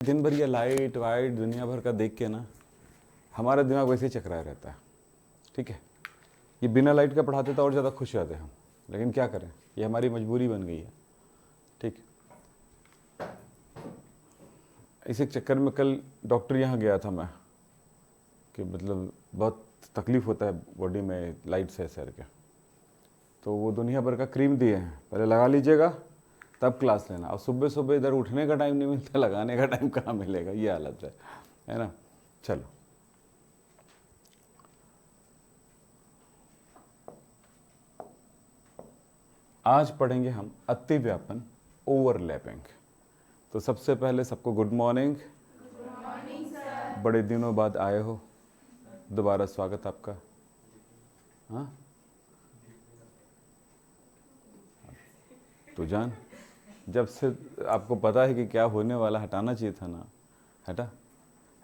दिन भर ये लाइट वाइट दुनिया भर का देख के ना हमारा दिमाग वैसे ही चकराया रहता है। ठीक है, ये बिना लाइट का पढ़ाते तो और ज़्यादा खुश रहते हम, लेकिन क्या करें, ये हमारी मजबूरी बन गई है। ठीक, इसी चक्कर में कल डॉक्टर यहाँ गया था मैं कि मतलब बहुत तकलीफ़ होता है बॉडी में लाइट से सर के, तो वो दुनिया भर का क्रीम दिए हैं, पहले लगा लीजिएगा तब क्लास लेना। और सुबह सुबह इधर उठने का टाइम नहीं मिलता, लगाने का टाइम कहाँ मिलेगा, ये हालत है ना। चलो, आज पढ़ेंगे हम अतिव्यापन, ओवरलैपिंग। तो सबसे पहले सबको गुड मॉर्निंग। बड़े दिनों बाद आए हो, दोबारा स्वागत आपका। हाँ तो जान, जब से आपको पता है कि क्या होने वाला, हटाना चाहिए था ना। हटा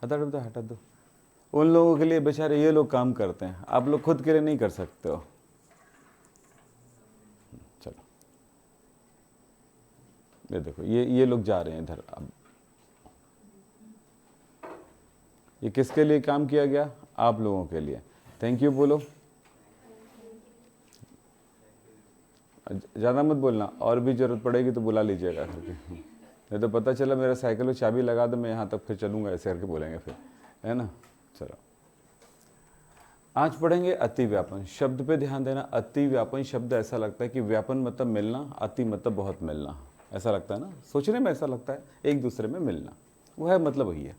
हटा दो, हटा दो। उन लोगों के लिए बेचारे ये लोग काम करते हैं, आप लोग खुद के लिए नहीं कर सकते हो। चलो, ये देखो, ये लोग जा रहे हैं इधर। अब ये किसके लिए काम किया गया? आप लोगों के लिए। थैंक यू बोलो, ज़्यादा मत बोलना, और भी ज़रूरत पड़ेगी तो बुला लीजिएगा करके। नहीं तो पता चला मेरा साइकिल में चाबी लगा दो, मैं यहाँ तक फिर चलूँगा, ऐसे करके बोलेंगे फिर, है ना। चलो, आज पढ़ेंगे अतिव्यापन। शब्द पे ध्यान देना। अतिव्यापन शब्द ऐसा लगता है कि व्यापन मतलब मिलना, अति मतलब बहुत मिलना, ऐसा लगता है ना, सोचने में ऐसा लगता है, एक दूसरे में मिलना। वो है मतलब वही है,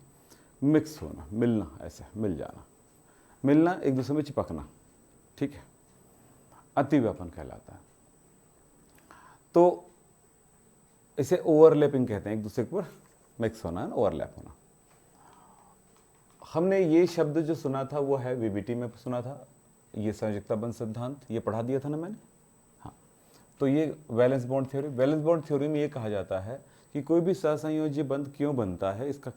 मिक्स होना, मिलना, ऐसे मिल जाना, मिलना, एक दूसरे में चिपकना। ठीक है, अतिव्यापन कहलाता है। तो इसे ओवरलैपिंग कहते हैं, एक दूसरे के ऊपर मिक्स होना, ओवरलैप होना। हमने ये शब्द जो सुना था वो है वीबीटी में सुना था, ये संयोजकता बंध सिद्धांत, ये पढ़ा दिया था ना मैंने। हाँ, तो ये valence bond theory. Valence bond theory में ये कहा जाता है कि कोई भी सहसंयोजी बंध क्यों बनता है, इसका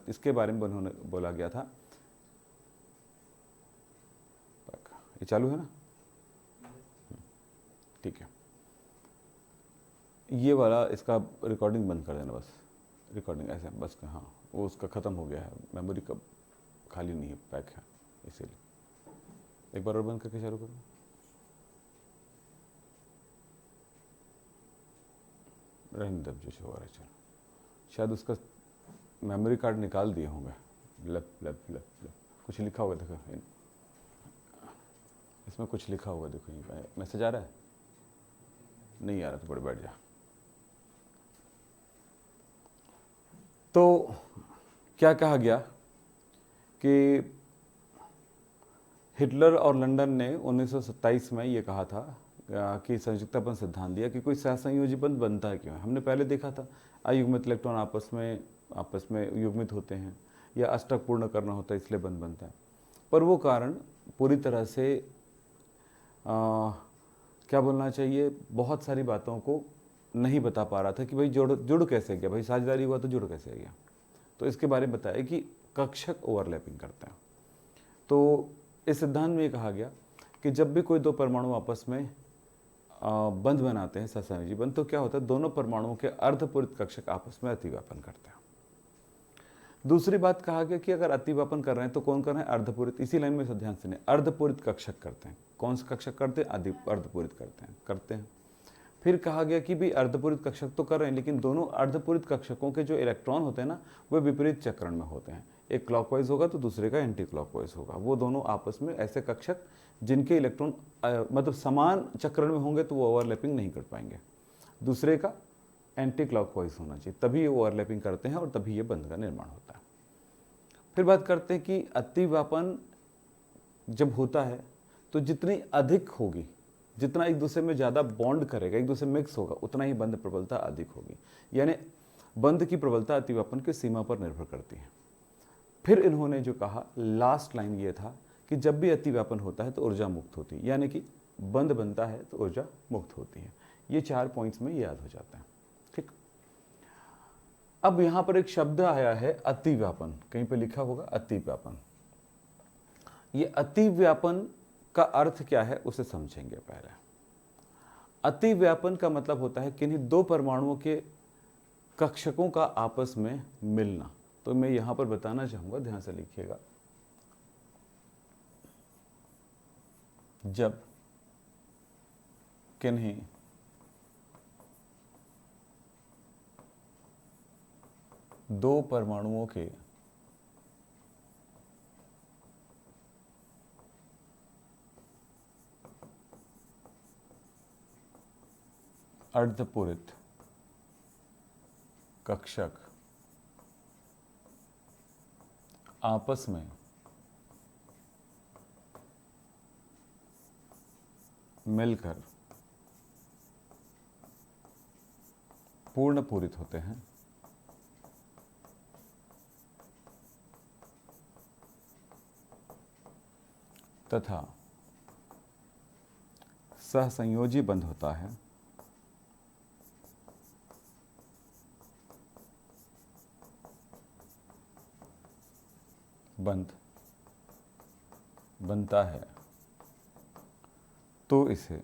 इसके बारे में उन्होंने बोला गया था। ये चालू है ना? ठीक है, ये वाला इसका रिकॉर्डिंग बंद कर देना, बस रिकॉर्डिंग ऐसे बस। हाँ, वो उसका ख़त्म हो गया है, मेमोरी का खाली नहीं है, पैक है, इसीलिए। एक बार और बंद करके चालू करो। रहने दब जो हो रहा है, चलो। शायद उसका मेमोरी कार्ड निकाल दिए होंगे। लप लप लप लप कुछ लिखा होगा, देखो इसमें कुछ लिखा होगा, देखो ये मैसेज आ रहा है, नहीं आ रहा तो बड़े बैठ जा। तो क्या कहा गया कि हिटलर और लंदन ने 1927 में ये कहा था कि संयोजकता बंध सिद्धांत दिया कि कोई सहसंयोजी बंध बनता है क्यों। हमने पहले देखा था, अयुग्मित इलेक्ट्रॉन आपस में युग्मित होते हैं, या अष्टक पूर्ण करना होता है, इसलिए बंध बनता है। पर वो कारण पूरी तरह से क्या बोलना चाहिए, बहुत सारी बातों को नहीं बता पा रहा था कि भाई जुड़ कैसे गया, भाई साझेदारी हुआ तो जुड़ कैसे गया। तो इसके बारे में बताया कि कक्षक ओवरलैपिंग करते हैं। तो इस सिद्धांत में ये कहा गया कि जब भी कोई दो परमाणु आपस में बंध बनाते हैं, सहसंयोजी बंध, तो क्या होता है, दोनों परमाणुओं के अर्धपूरित कक्षक आपस में अतिव्यापन करते हैं। दूसरी बात कहा गया कि अगर अतिव्यापन कर रहे हैं तो कौन कर रहे हैं, अर्धपूरित। इसी लाइन में ध्यान से, अर्धपूरित कक्षक करते हैं। कौन से कक्षक करते हैं, अर्धपूरित करते हैं। फिर कहा गया कि भी अर्धपूरित कक्षक तो कर रहे हैं, लेकिन दोनों अर्धपूरित कक्षकों के जो इलेक्ट्रॉन होते हैं ना, वो विपरीत चक्रण में होते हैं। एक क्लॉकवाइज होगा तो दूसरे का एंटी क्लॉकवाइज होगा। वो दोनों आपस में ऐसे कक्षक जिनके इलेक्ट्रॉन मतलब समान चक्रण में होंगे तो वो ओवरलैपिंग नहीं कर पाएंगे। दूसरे का एंटी क्लॉकवाइज होना चाहिए, तभी ये ओवरलैपिंग करते हैं और तभी ये बंध का निर्माण होता है। फिर बात करते हैं कि अतिव्यापन जब होता है तो जितनी अधिक होगी, जितना एक दूसरे में ज़्यादा बॉन्ड करेगा, एक दूसरे मिक्स होगा, उतना ही बंध प्रबलता अधिक होगी। यानी बंध की प्रबलता अतिव्यापन की सीमा पर निर्भर करती है। फिर इन्होंने जो कहा, लास्ट लाइन ये था कि जब भी अतिव्यापन होता है तो ऊर्जा मुक्त होती है, यानी कि बंध बनता है तो ऊर्जा मुक्त होती है। ये 4 पॉइंट्स में याद हो जाता है। ठीक, अब यहां पर एक शब्द आया है अतिव्यापन, कहीं पे लिखा होगा अतिव्यापन। ये अतिव्यापन का अर्थ क्या है उसे समझेंगे पहले। अतिव्यापन का मतलब होता है किन्हीं दो परमाणुओं के कक्षकों का आपस में मिलना। तो मैं यहां पर बताना चाहूंगा, ध्यान से लिखिएगा, जब किन्हीं दो परमाणुओं के अर्धपूरित कक्षक आपस में मिलकर पूर्ण पूरित होते हैं तथा सहसंयोजी बंध होता है, बंध बनता है, तो इसे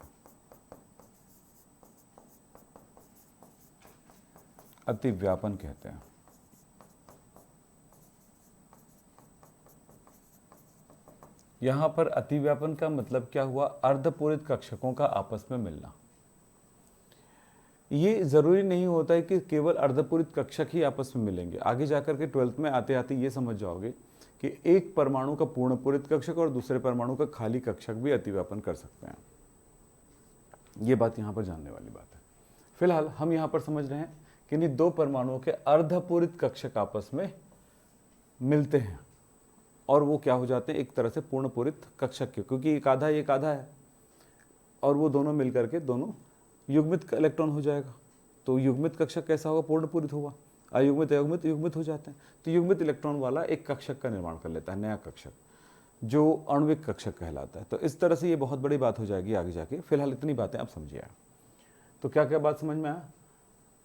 अतिव्यापन कहते हैं। यहां पर अतिव्यापन का मतलब क्या हुआ? अर्धपूरित कक्षकों का आपस में मिलना। ये जरूरी नहीं होता है कि केवल अर्धपूरित कक्षक ही आपस में मिलेंगे। आगे जाकर के 12th में आते आते ये समझ जाओगे कि एक परमाणु का पूर्ण पूरित कक्षक और दूसरे परमाणु का खाली कक्षक भी अतिव्यापन कर सकते हैं। ये बात यहां पर जानने वाली बात है। फिलहाल हम यहां पर समझ रहे हैं कि इन दो परमाणुओं के अर्धपूरित कक्षक आपस में मिलते हैं और वो क्या हो जाते हैं? एक तरह से पूर्ण पूरित कक्षक के, क्योंकि एक आधा है और वो दोनों मिलकर के दोनों युग्मित इलेक्ट्रॉन हो जाएगा। तो युग्मित कक्षक कैसा होगा? पूर्ण पूरित होगा। अयुग्मित अयुग्मित युग्मित हो जाते हैं। तो युग्मित इलेक्ट्रॉन वाला एक कक्षक का निर्माण कर लेता है, नया कक्षक, जो आणविक कक्षक कहलाता है। तो इस तरह से ये बहुत बड़ी बात हो जाएगी आगे जाके। फिलहाल इतनी बातें आप समझिए। तो क्या क्या बात समझ में आया?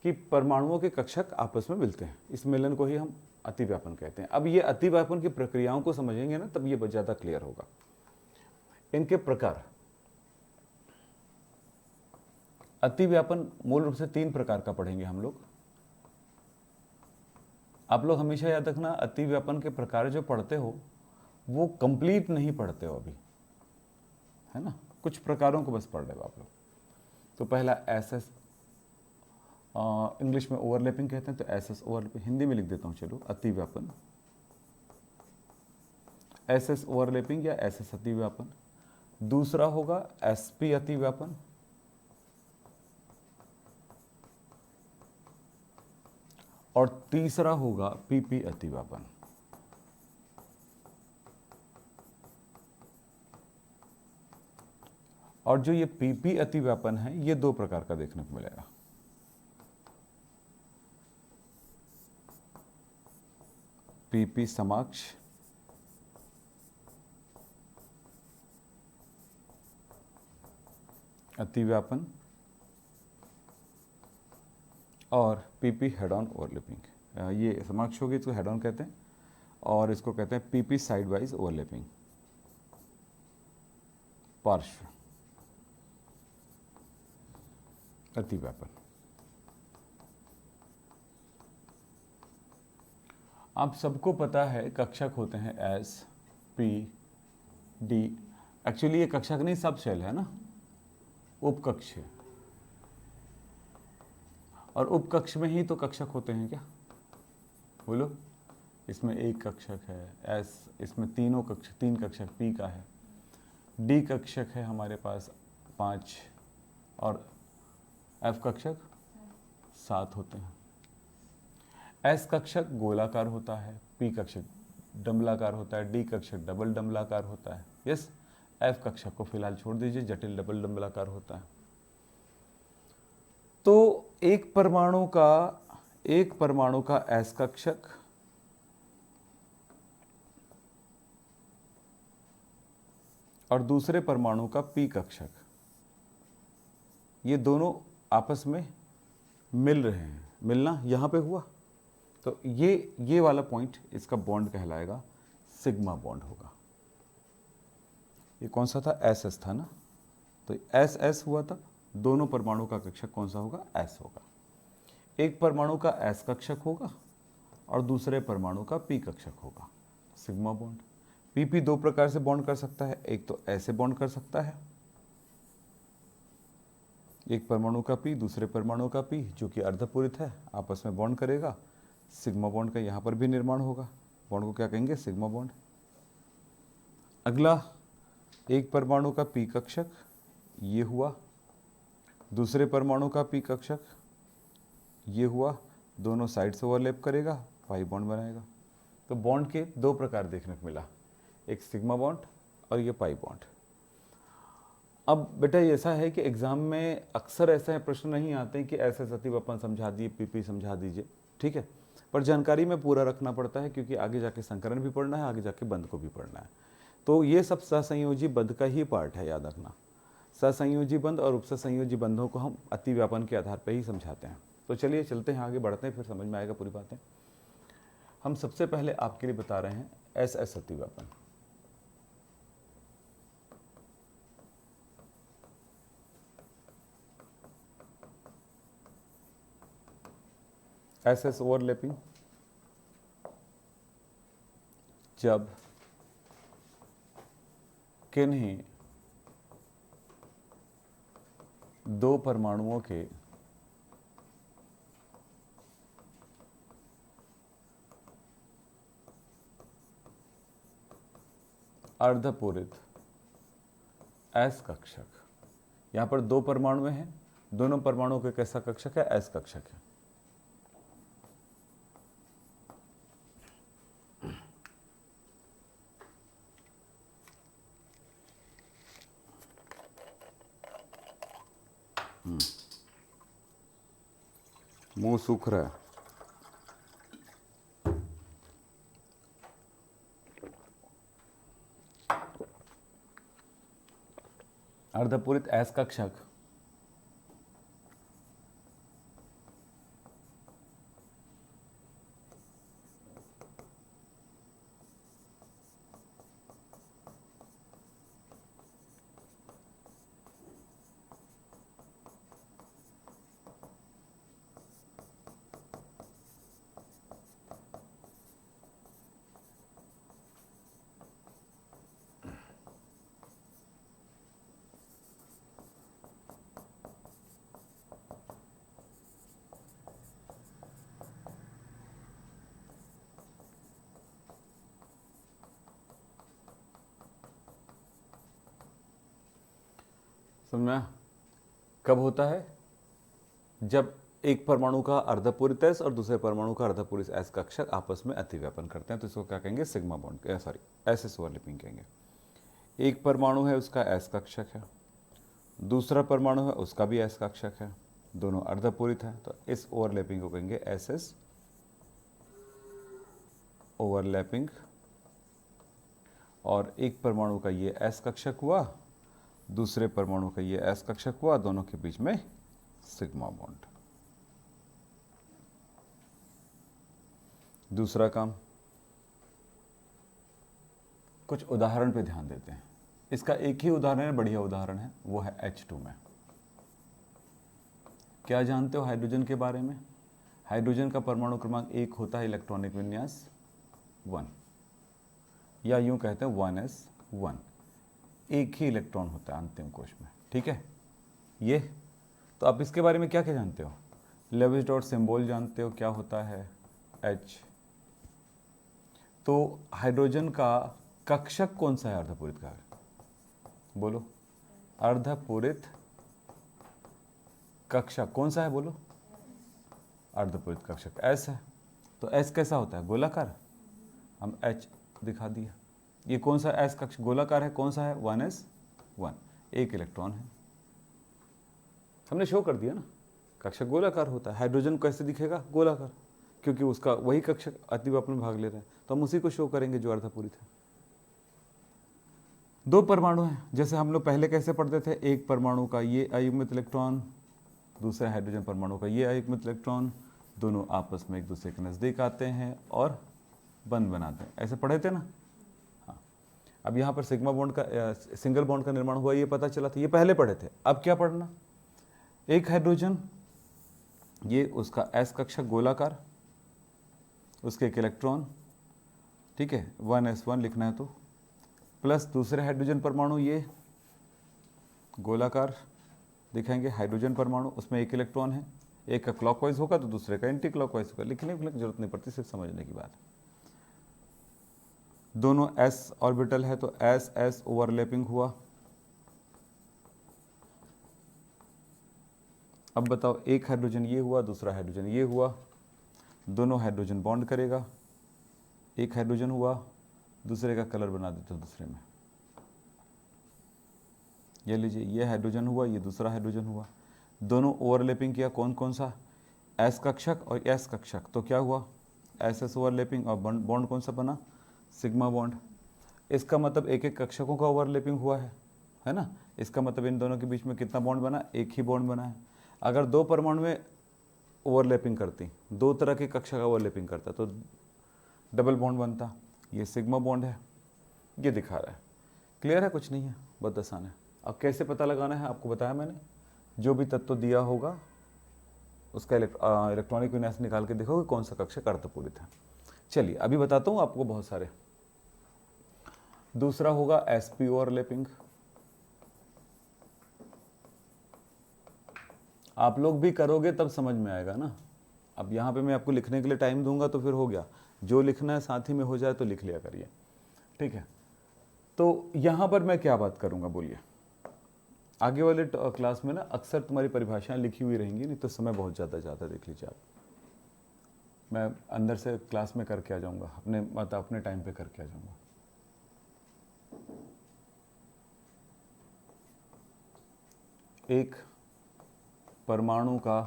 कि परमाणुओं के कक्षक आपस में मिलते हैं, इस मिलन को ही हम अतिव्यापन कहते हैं। अब ये अतिव्यापन की प्रक्रियाओं को समझेंगे ना, तब ये ज्यादा क्लियर होगा। इनके प्रकार, अतिव्यापन मूल रूप से 3 प्रकार का पढ़ेंगे हम लोग। आप लोग हमेशा याद रखना, अतिव्यापन के प्रकार जो पढ़ते हो वो कंप्लीट नहीं पढ़ते हो अभी, है ना, कुछ प्रकारों को बस पढ़ रहे हो आप लोग। तो पहला एसएस, इंग्लिश में ओवरलैपिंग कहते हैं, तो एसएस ओवरलैपिंग, हिंदी में लिख देता हूं चलो, अतिव्यापन, एसएस ओवरलैपिंग या एसएस अतिव्यापन। दूसरा होगा एसपी अतिव्यापन, और तीसरा होगा पीपी अतिव्यापन। और जो ये पीपी अतिव्यापन है, ये 2 प्रकार का देखने को मिलेगा। पीपी समाक्ष अतिव्यापन और पीपी हेड ऑन ओवरलैपिंग। ये समाक्ष होगी, इसको हेड ऑन कहते हैं, और इसको कहते हैं पीपी साइड वाइज ओवरलैपिंग, पार्श्व अतिव्यापन। आप सबको पता है कक्षक होते हैं एस, पी, डी। एक्चुअली ये कक्षक नहीं, सब शेल है ना, उपकक्ष है। और उपकक्ष में ही तो कक्षक होते हैं क्या? बोलो। इसमें एक कक्षक है एस, इसमें 3 कक्षक पी का है, डी कक्षक है हमारे पास 5, और एफ कक्षक 7 होते हैं। एस कक्षक गोलाकार होता है, पी कक्षक डंबलाकार होता है, डी कक्षक डबल डंबलाकार होता है। यस, एफ कक्षक को फिलहाल छोड़ दीजिए, जटिल डबल डंबलाकार होता है। तो एक परमाणु का एस कक्षक और दूसरे परमाणु का पी कक्षक, ये दोनों आपस में मिल रहे हैं। मिलना यहां पे हुआ, तो ये वाला पॉइंट इसका बॉन्ड कहलाएगा, सिग्मा बॉन्ड होगा। ये कौन सा था? एस एस था ना, तो एस एस हुआ था। दोनों परमाणु का कक्षक कौन सा होगा? एस होगा। एक परमाणु का एस कक्षक होगा और दूसरे परमाणु का पी कक्षक होगा, सिग्मा बॉन्ड। पीपी दो प्रकार से बॉन्ड कर सकता है, एक तो ऐसे बॉन्ड कर सकता है, एक परमाणु का पी दूसरे परमाणु का पी जो कि अर्धपूरित है आपस में बॉन्ड करेगा, सिग्मा बॉन्ड का यहाँ पर भी निर्माण होगा, बॉन्ड को क्या कहेंगे, सिग्मा बॉन्ड। अगला, एक परमाणु का पी कक्षक ये हुआ, दूसरे परमाणु का पी कक्षक ये हुआ, दोनों साइड से ओवरलैप करेगा, पाई बॉन्ड बनाएगा। तो बॉन्ड के दो प्रकार देखने को मिला, एक सिग्मा बॉन्ड और ये पाई बॉन्ड। अब बेटा ऐसा है कि एग्जाम में अक्सर ऐसे प्रश्न नहीं आते कि ऐसे सतीवापन समझा दिए, पीपी समझा दीजिए, ठीक है, पर जानकारी में पूरा रखना पड़ता है क्योंकि आगे जाके संकरण भी पढ़ना है, आगे जाके बंध को भी पढ़ना है। तो ये सब सहसंयोजी बंध का ही पार्ट है, याद रखना। सहसंयोजी बंध और उपसंयोजी बंधों को हम अतिव्यापन के आधार पर ही समझाते हैं। तो चलिए चलते हैं आगे, बढ़ते हैं, फिर समझ में आएगा पूरी बातें। हम सबसे पहले आपके लिए बता रहे हैं एस एस अतिव्यापन। एस एस ओवरलैपिंग, जब किन्हीं दो परमाणुओं के अर्धपूरित एस कक्षक, यहां पर दो परमाणु हैं, दोनों परमाणुओं के कैसा कक्षक है, एस कक्षक है। मुंह सूख रहा है। अर्धपूरित एस कक्षक समझा कब होता है, जब एक परमाणु का अर्धपूरित एस और दूसरे परमाणु का अर्धपूरित एस कक्षक आपस में अतिव्यापन करते हैं, तो इसको क्या कहेंगे, sigma bond, sorry S S overlapping कहेंगे। एक परमाणु है उसका एस कक्षक है, दूसरा परमाणु है उसका भी एस कक्षक है, दोनों अर्धपूरित है, तो इस ओवरलैपिंग को कहेंगे एस एस ओवरलैपिंग। और एक परमाणु का ये एस कक्षक हुआ, दूसरे परमाणु का ये एस कक्षक हुआ, दोनों के बीच में सिग्मा बॉन्ड। दूसरा काम, कुछ उदाहरण पे ध्यान देते हैं। इसका एक ही उदाहरण है, बढ़िया उदाहरण है, वो है H2 में। क्या जानते हो हाइड्रोजन के बारे में? हाइड्रोजन का परमाणु क्रमांक 1 होता है, इलेक्ट्रॉनिक विन्यास 1, या यूं कहते हैं 1s1, एक ही इलेक्ट्रॉन होता है अंतिम कोश में, ठीक है। ये तो आप इसके बारे में क्या क्या जानते हो, लेविस डॉट सिंबल जानते हो, क्या होता है H। तो हाइड्रोजन का कक्षक कौन सा है अर्धपूरित का, बोलो, अर्धपूरित कक्षक कौन सा है, बोलो, अर्धपूरित कक्षक S है। तो S कैसा होता है, गोलाकार, हम H दिखा दिया। ये कौन सा S कक्ष गोलाकार है, कौन सा है, 1s1, एक इलेक्ट्रॉन है, हमने शो कर दिया ना, कक्षक गोलाकार होता है। हाइड्रोजन कैसे दिखेगा, गोलाकार, क्योंकि उसका वही कक्षक अतिव्यापन में भाग ले रहे हैं, तो हम उसी को शो करेंगे जो अर्धपूरित है। दो परमाणु हैं, जैसे हम लोग पहले कैसे पढ़ते थे, एक परमाणु का ये अयुग्मित इलेक्ट्रॉन, दूसरे हाइड्रोजन परमाणु का ये अयुग्मित इलेक्ट्रॉन, दोनों आपस में एक दूसरे के नज़दीक आते हैं और बंध बनाते हैं, ऐसे पढ़े थे ना। हाँ, अब यहाँ पर सिग्मा बॉन्ड का सिंगल बॉन्ड का निर्माण हुआ, ये पता चला था, ये पहले पढ़े थे। अब क्या पढ़ना, एक हाइड्रोजन ये उसका एस कक्षक गोलाकार, उसके एक इलेक्ट्रॉन, ठीक है, 1s1 लिखना है तो, प्लस दूसरे हाइड्रोजन परमाणु ये गोलाकार दिखाएंगे हाइड्रोजन परमाणु, उसमें एक इलेक्ट्रॉन है, एक का क्लॉकवाइज होगा तो दूसरे का एंटी क्लॉकवाइज होगा, लिखने की जरूरत नहीं पड़ती, सिर्फ समझने की बात। दोनों s ऑर्बिटल है तो s s ओवरलैपिंग हुआ। अब बताओ, एक हाइड्रोजन ये हुआ, दूसरा हाइड्रोजन ये हुआ, दोनों हाइड्रोजन बॉन्ड करेगा, एक हाइड्रोजन हुआ, दूसरे का कलर बना देते हो दूसरे में, ये लीजिए, ये हाइड्रोजन हुआ, ये दूसरा हाइड्रोजन हुआ, दोनों ओवरलैपिंग किया, कौन कौन सा, एस कक्षक और एस कक्षक, तो क्या हुआ, एस एस ओवरलैपिंग, और बॉन्ड कौन सा बना, सिग्मा बॉन्ड। इसका मतलब एक एक कक्षकों का ओवरलैपिंग हुआ है ना, इसका मतलब इन दोनों के बीच में कितना बॉन्ड बना, एक ही बॉन्ड बना है। अगर दो परमाणु में ओवरलैपिंग करती, दो तरह के कक्षा का ओवरलैपिंग करता तो डबल बॉन्ड बनता, ये सिग्मा बॉन्ड है, ये दिखा रहा है। क्लियर है, कुछ नहीं है, बहुत आसान है। अब कैसे पता लगाना है आपको बताया मैंने, जो भी तत्व दिया होगा उसका इलेक्ट्रॉनिक विन्यास निकाल के देखोगे कौन सा कक्षक अर्धपूरित है। चलिए अभी बताता हूँ आपको बहुत सारे। दूसरा होगा sp ओवरलैपिंग, आप लोग भी करोगे तब समझ में आएगा ना। अब यहाँ पे मैं आपको लिखने के लिए टाइम दूंगा तो फिर हो गया, जो लिखना है साथ ही में हो जाए तो लिख लिया करिए, ठीक है। तो यहाँ पर मैं क्या बात करूँगा बोलिए, आगे वाले क्लास में ना अक्सर तुम्हारी परिभाषाएं लिखी हुई रहेंगी, नहीं तो समय बहुत ज़्यादा जाता है, देख लीजिए आप। मैं अंदर से क्लास में करके आ जाऊँगा, अपने टाइम पे करके आ जाऊँगा। एक परमाणु का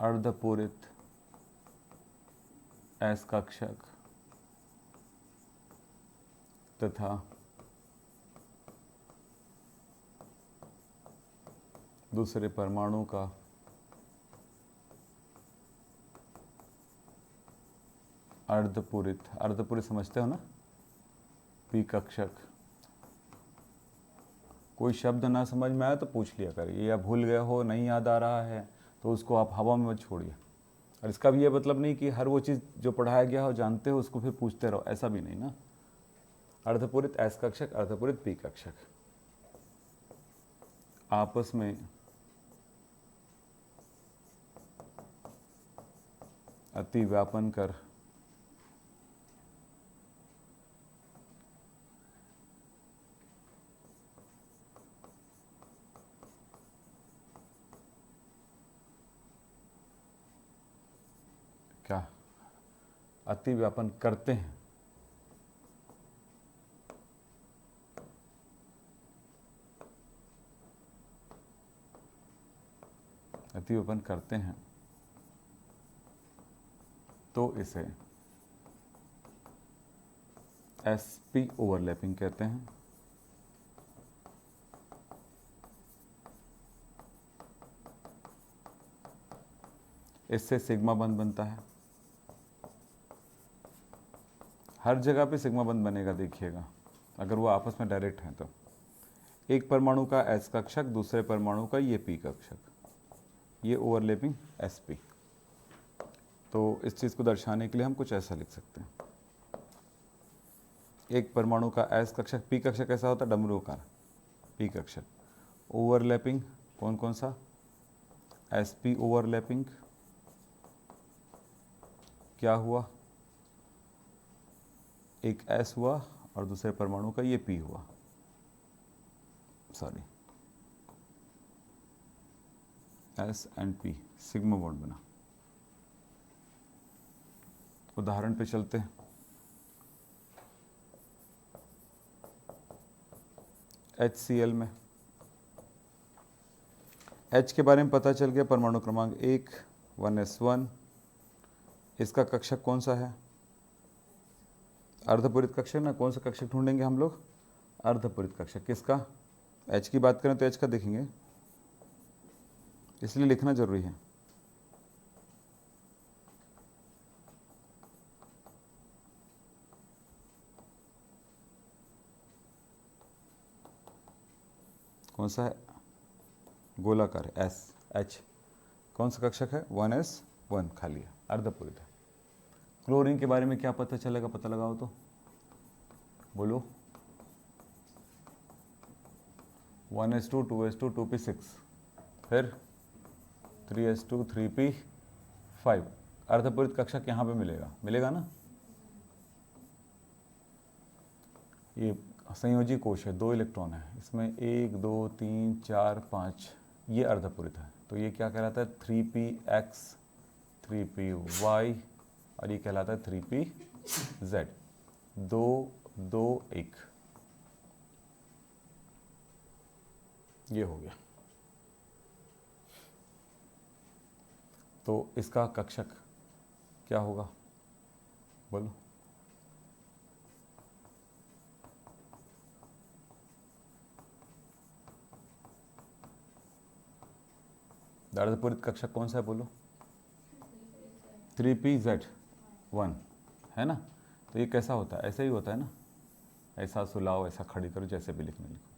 अर्धपूरित एस कक्षक तथा दूसरे परमाणु का अर्धपूरित, अर्धपूरित समझते हो ना, पी कक्षक। कोई शब्द ना समझ में आया तो पूछ लिया करिए, या भूल गए हो, नहीं याद आ रहा है तो उसको आप हवा में मत छोड़िए। और इसका भी ये मतलब नहीं कि हर वो चीज़ जो पढ़ाया गया हो जानते हो उसको फिर पूछते रहो, ऐसा भी नहीं ना। अर्धपूरित एस कक्षक, अर्धपूरित पी कक्षक आपस में अति व्यापन कर क्या अति व्यापन करते हैं, अति व्यापन करते हैं तो इसे sp ओवरलैपिंग कहते हैं। इससे सिग्मा बंध बनता है, हर जगह पे सिग्मा बंध बनेगा, देखिएगा अगर वो आपस में डायरेक्ट हैं तो। एक परमाणु का एस कक्षक, दूसरे परमाणु का ये पी कक्षक, ये ओवरलैपिंग sp। तो इस चीज़ को दर्शाने के लिए हम कुछ ऐसा लिख सकते हैं, एक परमाणु का एस कक्षक, पी कक्षक कैसा होता है, डमरूकार, पी कक्षक ओवरलैपिंग कौन कौन सा, sp ओवरलैपिंग, क्या हुआ, एक S हुआ और दूसरे परमाणु का ये P हुआ, sorry S and P, sigma bond बना। उदाहरण पे चलते हैं, HCl में H के बारे में पता चल गया, परमाणु क्रमांक 1 1s1, इसका कक्षक कौन सा है, अर्धपूरित कक्षक ना, कौन सा कक्षक ढूंढेंगे हम लोग, अर्धपूरित कक्षक। किसका, H की बात करें तो H का देखेंगे, इसलिए लिखना जरूरी है। कौन सा है, गोलाकार एस एच, कौन सा कक्षक है 1s1 खाली है, अर्धपूरित है। क्लोरीन के बारे में क्या पता चलेगा, पता लगाओ तो बोलो। 1s2 2s2 2p6, फिर 3s2 3p5, अर्धपूरित कक्षक यहाँ पे मिलेगा, मिलेगा ना। ये संयोजी कोश है, 2 इलेक्ट्रॉन है इसमें, 1 2 3 4 5, ये अर्धपूरित है। तो ये क्या कहलाता है 3px 3py, और ये कहलाता है 3pz, 2 2 1, ये हो गया। तो इसका कक्षक क्या होगा बोलो। अर्धपूरित कक्षक कौन सा है बोलो, 3pz1 है ना। तो ये कैसा होता है, ऐसा ही होता है ना, ऐसा सुलाओ, ऐसा खड़ी करो, जैसे भी लिखना लिखो।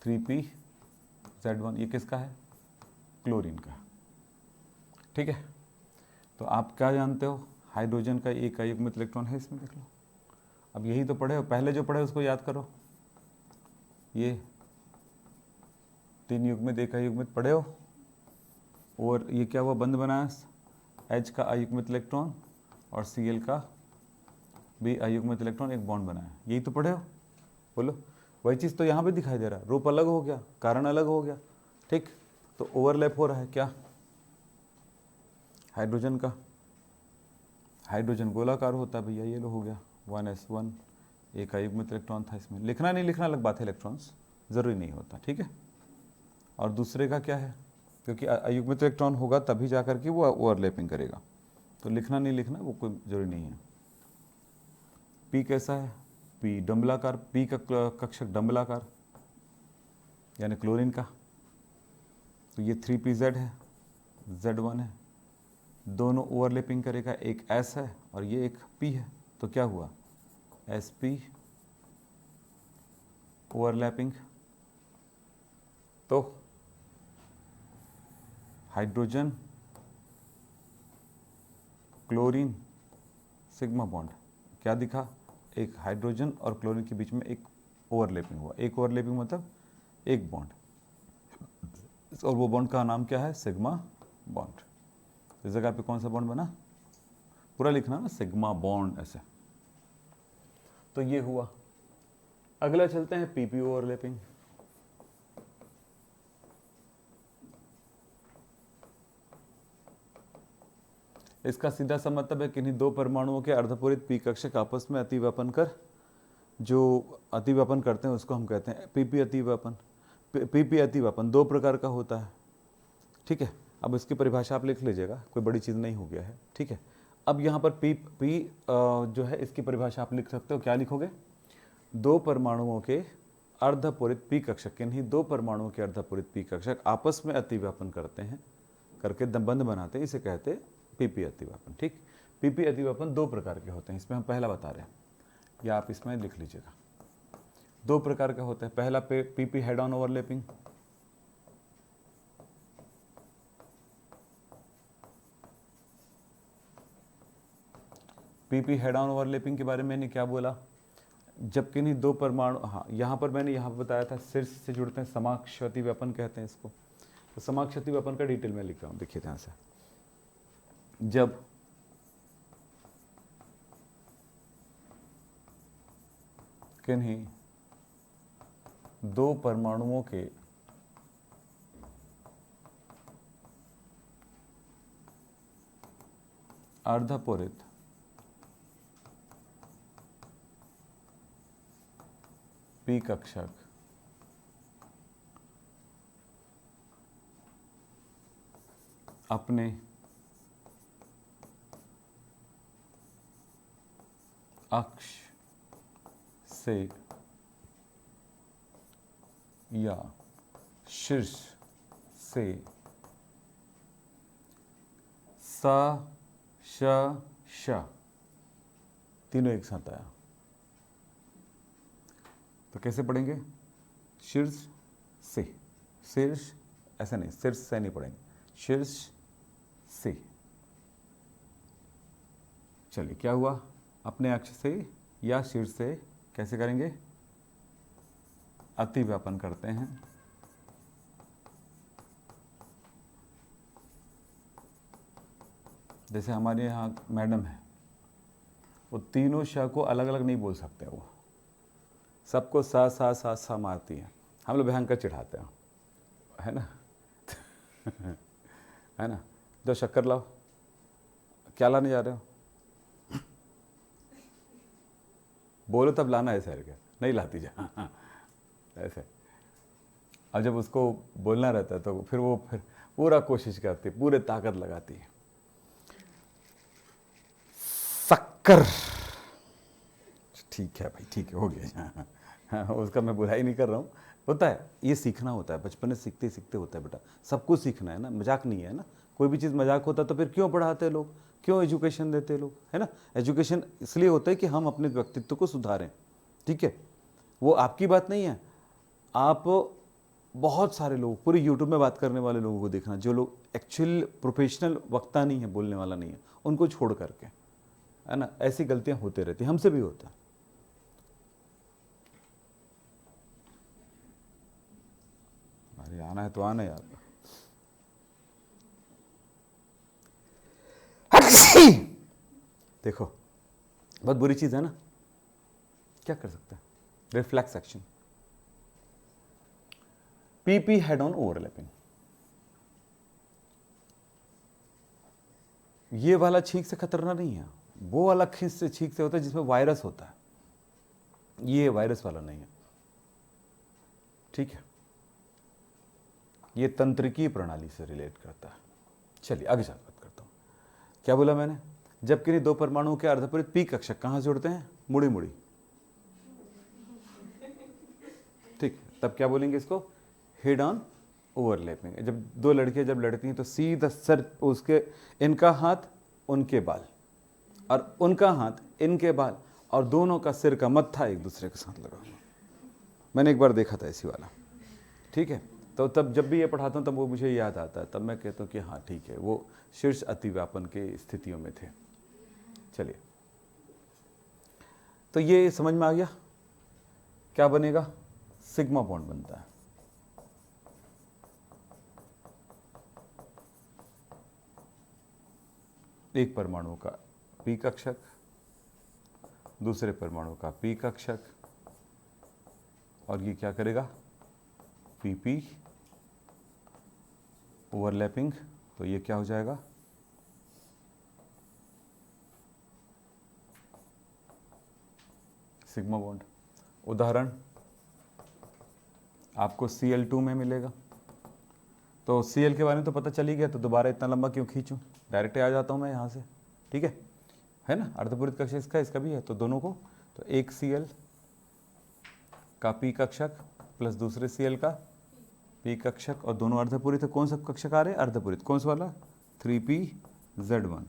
3pz1 ये किसका है, क्लोरीन का, ठीक है। तो आप क्या जानते हो, हाइड्रोजन का एक युग्मित इलेक्ट्रॉन है इसमें, देख लो। अब यही तो पढ़े हो, पहले जो पढ़े उसको याद करो। ये 3 युग्मित एक युग्मित पढ़े हो, और ये क्या हुआ, बंध बनाया, H का अयुग्मित इलेक्ट्रॉन और Cl का भी अयुग्मित इलेक्ट्रॉन, एक बॉन्ड बनाया, यही तो पढ़े हो बोलो। वही चीज़ तो यहाँ पे दिखाई दे रहा है, रूप अलग हो गया, कारण अलग हो गया, ठीक। तो ओवरलैप हो रहा है क्या, हाइड्रोजन का, हाइड्रोजन गोलाकार होता है भैया, ये लो हो गया 1s1, एक अयुग्मित इलेक्ट्रॉन था इसमें, लिखना नहीं लिखना अलग बात है, इलेक्ट्रॉन्स ज़रूरी नहीं होता, ठीक है। और दूसरे का क्या है, क्योंकि अयुग्मित इलेक्ट्रॉन होगा तभी जाकर के वो ओवरलैपिंग करेगा, तो लिखना नहीं लिखना वो कोई जरूरी नहीं है। पी कैसा है, पी डंबलाकार, पी का कक्षक डंबलाकार यानी क्लोरीन का। तो ये 3pz है, z1 है, दोनों ओवरलैपिंग करेगा, एक s है और ये एक p है, तो क्या हुआ sp ओवरलैपिंग। तो हाइड्रोजन क्लोरीन सिग्मा बॉन्ड क्या दिखा, एक हाइड्रोजन और क्लोरीन के बीच में एक ओवरलैपिंग हुआ, एक ओवरलैपिंग मतलब एक बॉन्ड, और वो बॉन्ड का नाम क्या है, सिग्मा बॉन्ड। इस जगह पे कौन सा बॉन्ड बना, पूरा लिखना ना, सिग्मा बॉन्ड ऐसे। तो ये हुआ। अगला चलते हैं पीपी ओवरलैपिंग। इसका सीधा सा मतलब है किन्हीं दो परमाणुओं के अर्धपूरित पी कक्षक आपस में अतिव्यापन कर, जो अतिव्यापन करते हैं उसको हम कहते हैं पीपी अतिव्यापन। पीपी अतिव्यापन 2 प्रकार का होता है, ठीक है। अब इसकी परिभाषा आप लिख लीजिएगा, कोई बड़ी चीज़ नहीं हो गया है, ठीक है। अब यहाँ पर पी जो है इसकी परिभाषा आप लिख सकते हो, क्या लिखोगे, 2 परमाणुओं के अर्धपूरित पी कक्षक, किन्हीं 2 परमाणुओं के अर्धपूरित पी कक्षक आपस में अतिव्यापन करते हैं, करके बंध बनाते हैं, इसे कहते हैं पीपी अतिव्यापन, ठीक। पीपी अतिव्यापन 2 प्रकार के होते हैं, इसमें हम पहला बता रहे हैं, या आप इसमें लिख लीजिएगा। 2 प्रकार का होता है, पहला PP head on overlapping, PP head on overlapping के बारे में मैंने क्या बोला, जब किन्हीं 2 परमाणु, हाँ यहाँ पर मैंने यहाँ पर बताया था शीर्ष से जुड़ते हैं, समाक्ष अतिव्यापन कहते हैं इसको। तो समाक्ष अतिव्यापन का डिटेल में लिख रहा हूँ, देखिए ध्यान से। जब किन्हीं 2 परमाणुओं के अर्धपूरित पी कक्षक अपने अक्ष से या शीर्ष से स श श तीनों एक साथ आया, तो कैसे पढ़ेंगे, शीर्ष से, शीर्ष ऐसा नहीं, शीर्ष से नहीं पढ़ेंगे, शीर्ष से। चलिए क्या हुआ, अपने अक्ष से या शीर्ष से कैसे करेंगे, अति व्यापन करते हैं। जैसे हमारे यहाँ मैडम है, वो तीनों श को अलग अलग नहीं बोल सकते, वो सबको सा सा सा सा मारती है, हम लोग भयंकर चिढ़ाते हैं, है ना है ना। जो शक्कर लाओ, क्या लाने जा रहे हो, बोलो तब लाना है सर, क्या नहीं लाती जा ऐसे। अब जब उसको बोलना रहता है तो फिर वो फिर पूरा कोशिश करती है, पूरे ताकत लगाती है। शक्कर, ठीक है भाई, ठीक है, हो गया उसका मैं बुराई नहीं कर रहा हूँ, होता है, ये सीखना होता है, बचपन में सीखते सीखते होता है बेटा, सब कुछ सीखना है ना, मजाक नहीं है ना। कोई भी चीज़ मजाक होता तो फिर क्यों पढ़ाते लोग, क्यों एजुकेशन देते लोग, है ना। एजुकेशन इसलिए होता है कि हम अपने व्यक्तित्व को सुधारें, ठीक है। वो आपकी बात नहीं है, आप बहुत सारे लोग, पूरे यूट्यूब में बात करने वाले लोगों को देखना, जो लोग एक्चुअल प्रोफेशनल वक्ता नहीं है, बोलने वाला नहीं है, उनको छोड़ करके, है ना, ऐसी गलतियां होते रहती, हमसे भी होता है। अरे आना है तो आना यार। देखो बहुत बुरी चीज है ना, क्या कर सकते हैं, reflex action. PP head on overlapping, ये वाला छींक से खतरनाक नहीं है, वो वाला खींच से छींक से होता है जिसमें वायरस होता है, ये वायरस वाला नहीं है, ठीक है। ये तंत्रिकीय प्रणाली से रिलेट करता है। चलिए आगे बात करता हूं। क्या बोला मैंने, जब किन्हीं दो परमाणुओं के अर्धपरित पी कक्षक कहां से जुड़ते हैं, मुड़ी मुड़ी, ठीक। तब क्या बोलेंगे इसको, हेड ऑन ओवरलैपिंग। जब दो लड़कियां जब लड़ती हैं तो सीधा सर, उसके इनका हाथ उनके बाल और उनका हाथ इनके बाल, और दोनों का सिर का मत्था एक दूसरे के साथ लगा हुआ। मैंने एक बार देखा था इसी वाला, ठीक है। तो तब जब भी ये पढ़ाता हूँ तब वो मुझे याद आता है, तब मैं कहता हूँ कि हाँ ठीक है, वो शीर्ष अतिव्यापन के स्थितियों में थे। चलिए, तो ये समझ में आ गया, क्या बनेगा, सिग्मा बॉन्ड बनता है। एक परमाणु का पी कक्षक, दूसरे परमाणु का पी कक्षक, और ये क्या करेगा, पीपी ओवरलैपिंग, तो ये क्या हो जाएगा, सिग्मा बॉन्ड। उदाहरण आपको Cl2 में मिलेगा, तो Cl के बारे में तो पता चल ही गया, तो दोबारा इतना लंबा क्यों खींचूं, डायरेक्ट आ जाता हूं मैं यहां से, ठीक है ना। अर्धपूरित कक्षक इसका, इसका भी है, तो दोनों को, तो एक Cl का पी कक्षक प्लस दूसरे Cl का पी कक्षक, और दोनों अर्धपूरित है। कौन सा कक्षक आ रहे हैं, अर्धपूरित, कौन सा वाला, 3pZ1,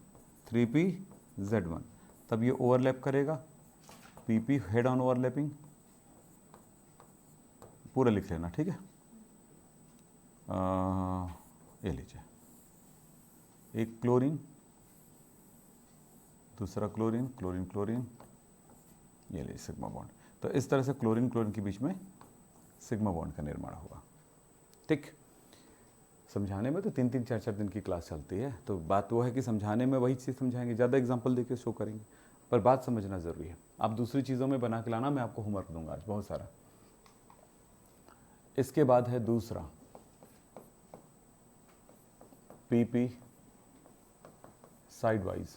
3pZ1। तब ये ओवरलैप करेगा, पीपी हेड ऑन ओवरलैपिंग, पूरा लिख लेना, ठीक है। ये लीजिए, एक क्लोरीन, दूसरा क्लोरीन, क्लोरीन क्लोरीन, ये लीजिए सिग्मा बॉन्ड। तो इस तरह से क्लोरीन क्लोरीन के बीच में सिग्मा बॉन्ड का निर्माण होगा, ठीक। समझाने में तो 3-3 4-4 दिन की क्लास चलती है, तो बात वो है कि समझाने में वही चीज़ समझाएंगे, ज़्यादा एग्जांपल देके शो करेंगे, पर बात समझना ज़रूरी है। आप दूसरी चीज़ों में बना के लाना, मैं आपको होमवर्क दूंगा आज बहुत सारा। इसके बाद है दूसरा पीपी साइड वाइज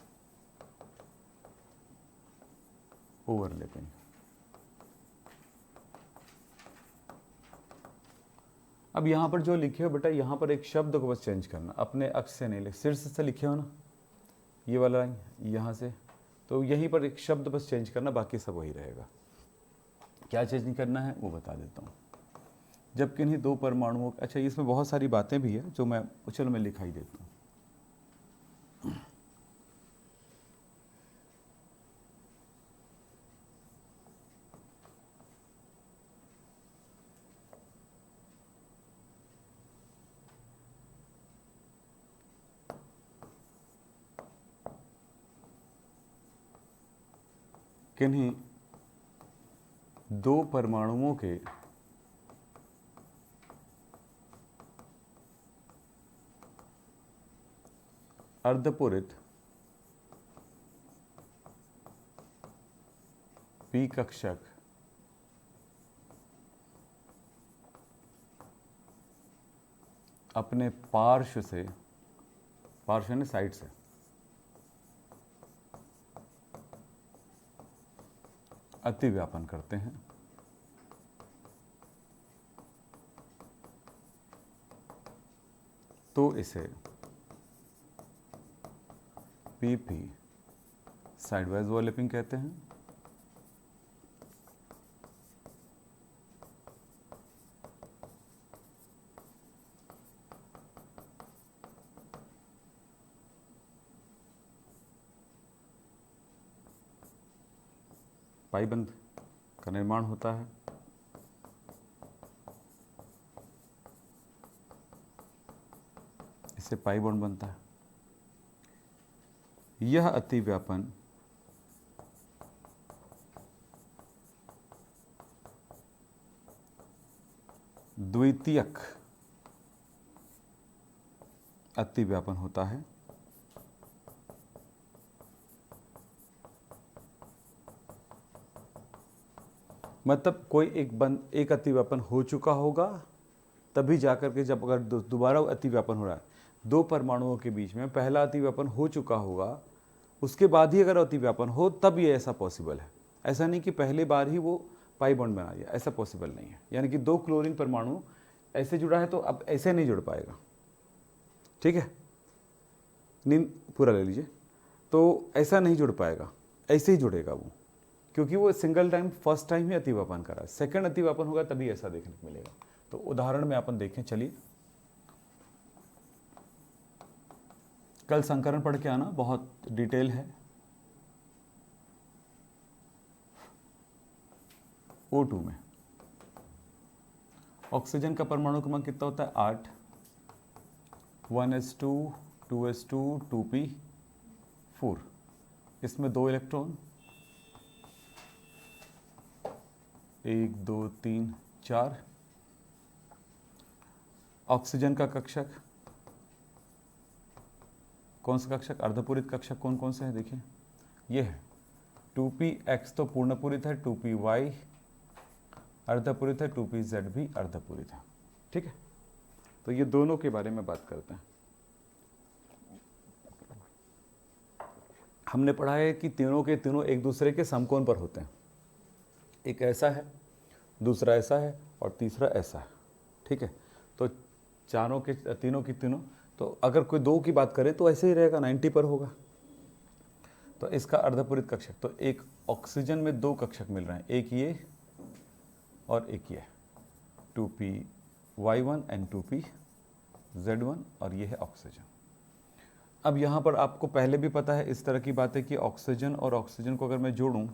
ओवरलैपिंग। अब यहां पर जो लिखे हो बेटा, यहां पर एक शब्द को बस चेंज करना, अपने अक्ष से नहीं लिख, शीर्ष से लिखे हो ना, ये वाला लाइन यहां से, तो यहीं पर एक शब्द बस चेंज करना, बाकी सब वही रहेगा। क्या चेंज नहीं करना है वो बता देता हूं। जब किन्हीं दो परमाणुओं, अच्छा इसमें बहुत सारी बातें भी है जो मैं, चलो मैं लिखा ही देता हूं। किन्हीं दो परमाणुओं के अर्धपूरित पी कक्षक अपने पार्श्व से, पार्श्व यानी साइड से, अतिव्यापन करते हैं तो इसे पीपी साइडवाइज ओवरलैपिंग कहते हैं। पाई बंध का निर्माण होता है। इससे पाई बॉन्ड बनता है। यह अतिव्यापन द्वितीयक अतिव्यापन होता है। मतलब कोई एक अतिव्यापन हो चुका होगा, तभी जाकर के जब अगर दोबारा अतिव्यापन हो रहा है, दो परमाणुओं के बीच में पहला अतिव्यापन हो चुका होगा, उसके बाद ही अगर अतिव्यापन हो तब ये ऐसा पॉसिबल है। ऐसा नहीं कि पहली बार ही वो पाई बॉन्ड बना दिया, ऐसा पॉसिबल नहीं है। यानी कि दो क्लोरीन परमाणु ऐसे जुड़ा है तो अब ऐसे नहीं जुड़ पाएगा। ठीक है, नींद पूरा ले लीजिए। तो ऐसा नहीं जुड़ पाएगा, ऐसे ही जुड़ेगा वो, क्योंकि वो सिंगल टाइम फर्स्ट टाइम ही अतिव्यापन करा है। सेकंड अतिव्यापन होगा तभी ऐसा देखने को मिलेगा। तो उदाहरण में अपन देखें, चलिए कल संकरण पढ़ के आना, बहुत डिटेल है। O2 में ऑक्सीजन का परमाणु क्रमांक कितना होता है? 8। 1s2 2s2 2p4। इसमें 2 इलेक्ट्रॉन, 1 2 3 4। ऑक्सीजन का कक्षक, कौन सा कक्षक? अर्धपूरित कक्षक कौन कौन से हैं देखिए, ये है 2px तो पूर्णपूरित है, 2py अर्धपूरित है, 2pz भी अर्धपूरित है। ठीक है, तो ये दोनों के बारे में बात करते हैं। हमने पढ़ा है कि तीनों के तीनों एक दूसरे के समकोण पर होते हैं। एक ऐसा है, दूसरा ऐसा है और तीसरा ऐसा है। ठीक है, तो चारों के तीनों की तीनों, तो अगर कोई दो की बात करें तो ऐसे ही रहेगा, 90 पर होगा। तो इसका अर्धपूरित कक्षक, तो एक ऑक्सीजन में दो कक्षक मिल रहे हैं, एक ये और एक ये, 2py1 एंड 2pz1, और ये है ऑक्सीजन। अब यहाँ पर आपको पहले भी पता है इस तरह की बात है कि ऑक्सीजन और ऑक्सीजन को अगर मैं जोड़ूं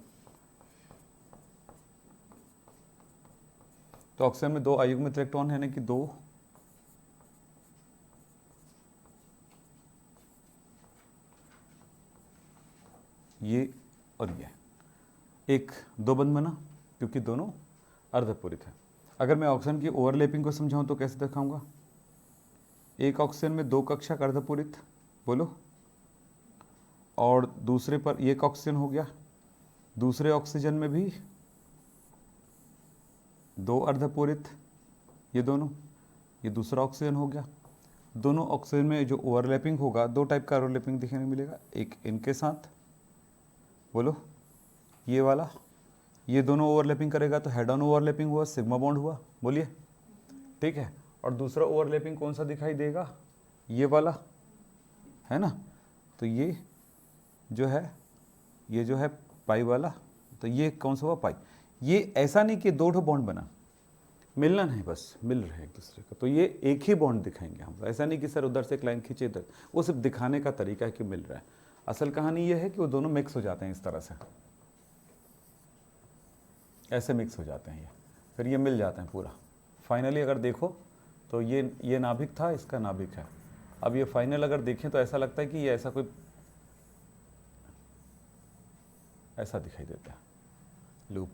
तो ऑक्सीजन में 2 अयुग्मित इलेक्ट्रॉन है, यानी कि 2, ये और ये, एक 2 बंध बना क्योंकि दोनों अर्धपूरित है। अगर मैं ऑक्सीजन की ओवरलैपिंग को समझाऊं तो कैसे दिखाऊंगा? एक ऑक्सीजन में 2 कक्षक अर्धपूरित, बोलो, और दूसरे पर एक ऑक्सीजन हो गया, दूसरे ऑक्सीजन में भी 2 अर्धपूरित, ये दोनों, ये दूसरा ऑक्सीजन हो गया। दोनों ऑक्सीजन में जो ओवरलैपिंग होगा, 2 टाइप का ओवरलैपिंग दिखने को मिलेगा, एक इनके साथ, बोलो, ये वाला, ये दोनों ओवरलैपिंग करेगा तो हेड ऑन ओवरलैपिंग हुआ, सिग्मा बॉन्ड हुआ, बोलिए। ठीक है, और दूसरा ओवरलैपिंग कौन सा दिखाई देगा? ये वाला, है ना। तो ये जो है, ये जो है पाई वाला, तो ये कौन सा हुआ? पाई। ये ऐसा नहीं कि 2 बॉन्ड बना, मिलना नहीं, बस मिल रहे एक दूसरे का, तो ये एक ही बॉन्ड दिखाएंगे हम। ऐसा नहीं कि सर उधर से एक लाइन खींचे इधर, वो सिर्फ दिखाने का तरीका है कि मिल रहा है। असल कहानी ये है कि वो दोनों मिक्स हो जाते हैं इस तरह से, ऐसे मिक्स हो जाते हैं ये, फिर ये मिल जाते हैं पूरा। फाइनली अगर देखो तो ये नाभिक था, इसका नाभिक है। अब ये फाइनल अगर देखें तो ऐसा लगता है कि ये ऐसा कोई ऐसा दिखाई देता है, लूप।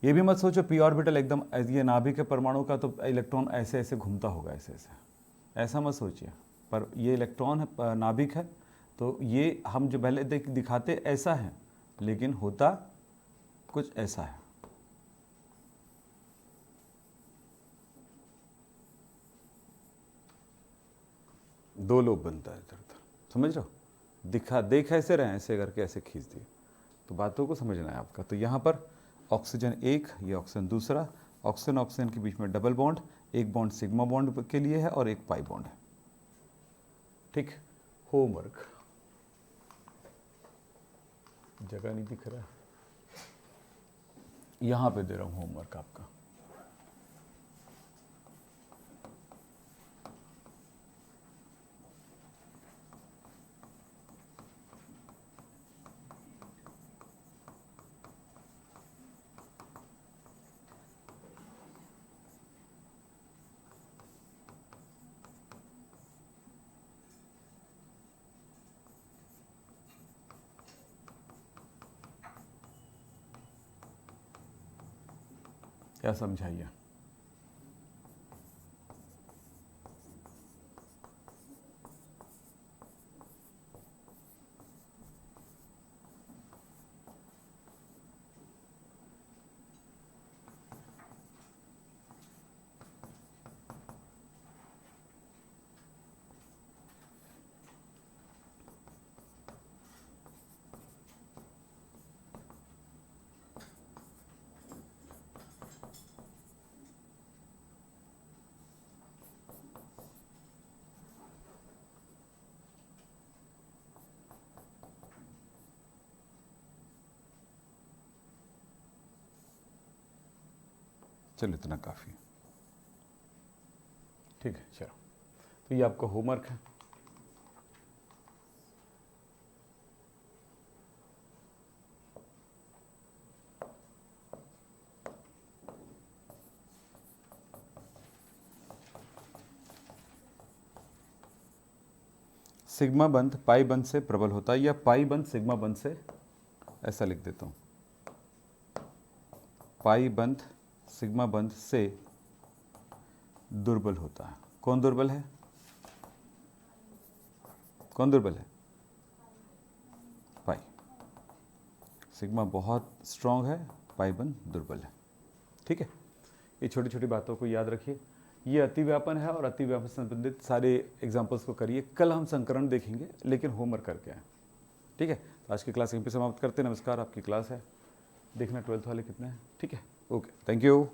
ये भी मत सोचो पी ऑर्बिटल एकदम ये नाभिक के परमाणु का तो इलेक्ट्रॉन ऐसे ऐसे घूमता होगा, ऐसे ऐसे, ऐसा मत सोचिए। पर ये इलेक्ट्रॉन है, नाभिक है, तो ये हम जो पहले दिखाते ऐसा है, लेकिन होता कुछ ऐसा है। दो लोब बनता है इधर उधर, समझ रहे हो? देख ऐसे रहे, ऐसे करके ऐसे खींच दिए, तो बातों को समझना है आपका। तो यहाँ पर ऑक्सीजन एक, ये ऑक्सीजन दूसरा, ऑक्सीजन ऑक्सीजन के बीच में डबल बॉन्ड, एक बॉन्ड सिग्मा बॉन्ड के लिए है और एक पाई बॉन्ड है। ठीक, होमवर्क, जगह नहीं दिख रहा, यहाँ पे दे रहा हूँ होमवर्क आपका। क्या समझाइए? चलो इतना काफ़ी, ठीक है। चलो, तो ये आपका होमवर्क है। सिग्मा बंध पाई बंध से प्रबल होता है, या पाई बंध सिग्मा बंध से, ऐसा लिख देता हूँ, पाई बंध सिग्मा बंध से दुर्बल होता है। कौन दुर्बल है? कौन दुर्बल है? पाई। सिग्मा बहुत स्ट्रांग है, पाई बंध दुर्बल है। ठीक है, ये छोटी छोटी बातों को याद रखिए। ये अतिव्यापन है और अतिव्यापन से संबंधित सारे एग्जाम्पल्स को करिए। कल हम संकरण देखेंगे, लेकिन होमवर्क करके आए। ठीक है, तो आज की क्लास यहीं पे समाप्त करते हैं। नमस्कार, आपकी क्लास है, देखना 12th वाले कितने हैं। ठीक है, ओके, थैंक यू।